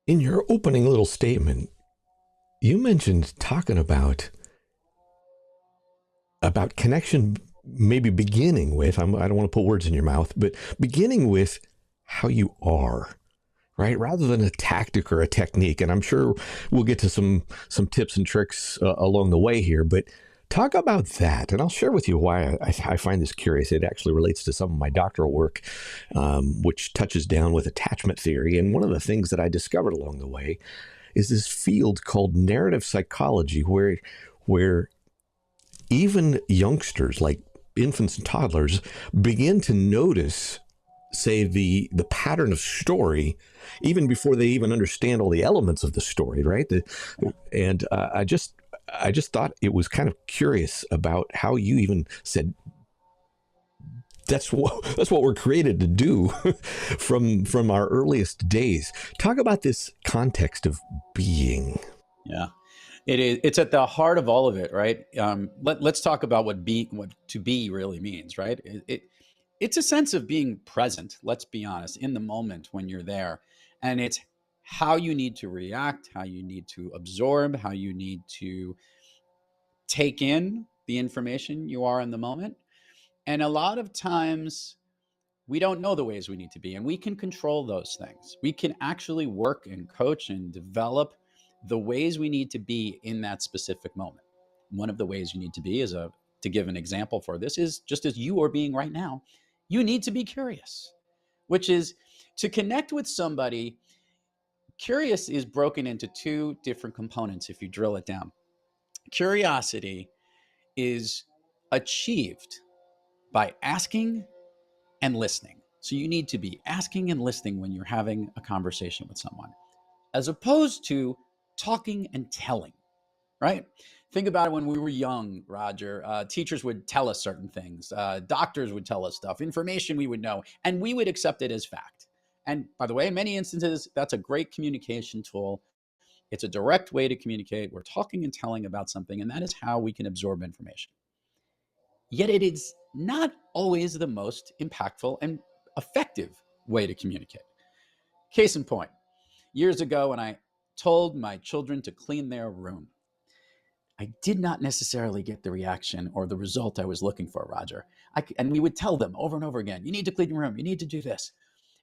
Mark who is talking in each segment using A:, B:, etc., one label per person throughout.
A: In your opening little statement, you mentioned talking about connection, maybe beginning with. I don't want to put words in your mouth, but beginning with how you are, right? Rather than a tactic or a technique. And I'm sure we'll get to some tips and tricks along the way here, but talk about that. And I'll share with you why I find this curious. It actually relates to some of my doctoral work, which touches down with attachment theory. And one of the things that I discovered along the way is this field called narrative psychology, where even youngsters like infants and toddlers begin to notice, say, the pattern of story even before they even understand all the elements of the story, right? And I just thought it was kind of curious about how you even said that's what we're created to do from our earliest days. Talk about this context of being.
B: Yeah, it is. It's at the heart of all of it, right? Let's talk about what to be really means, right? It's a sense of being present. Let's be honest, in the moment when you're there, and it's how you need to react, how you need to absorb, how you need to take in the information you are in the moment. And a lot of times we don't know the ways we need to be, and we can control those things. We can actually work and coach and develop the ways we need to be in that specific moment. One of the ways you need to be is to give an example for this is just as you are being right now, you need to be curious, which is to connect with somebody. Curious is broken into two different components if you drill it down. Curiosity is achieved by asking and listening. So you need to be asking and listening when you're having a conversation with someone, as opposed to talking and telling, right? Think about it when we were young, Roger. Teachers would tell us certain things, doctors would tell us stuff, information we would know, and we would accept it as fact. And by the way, in many instances, that's a great communication tool. It's a direct way to communicate. We're talking and telling about something, and that is how we can absorb information. Yet it is not always the most impactful and effective way to communicate. Case in point, years ago when I told my children to clean their room, I did not necessarily get the reaction or the result I was looking for, Roger. And we would tell them over and over again, you need to clean your room, you need to do this.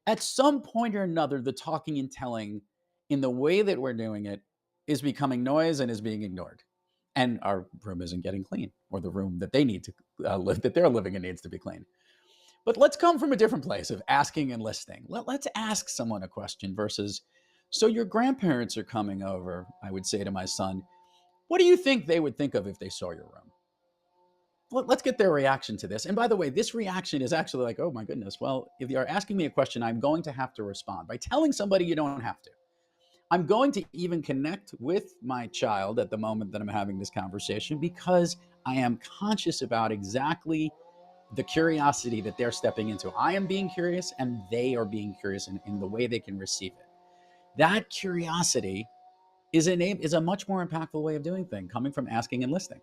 B: At some point or another, the talking and telling in the way that we're doing it is becoming noise and is being ignored. And our room isn't getting clean, or the room that they need to live, that they're living in needs to be clean. But let's come from a different place of asking and listening. Let's ask someone a question versus, so your grandparents are coming over, I would say to my son, what do you think they would think of if they saw your room? Let's get their reaction to this. And by the way, this reaction is actually like, oh my goodness, well, if you're asking me a question, I'm going to have to respond. By telling somebody, you don't have to. I'm going to even connect with my child at the moment that I'm having this conversation because I am conscious about exactly the curiosity that they're stepping into. I am being curious and they are being curious in the way they can receive it. That curiosity is a much more impactful way of doing things, coming from asking and listening.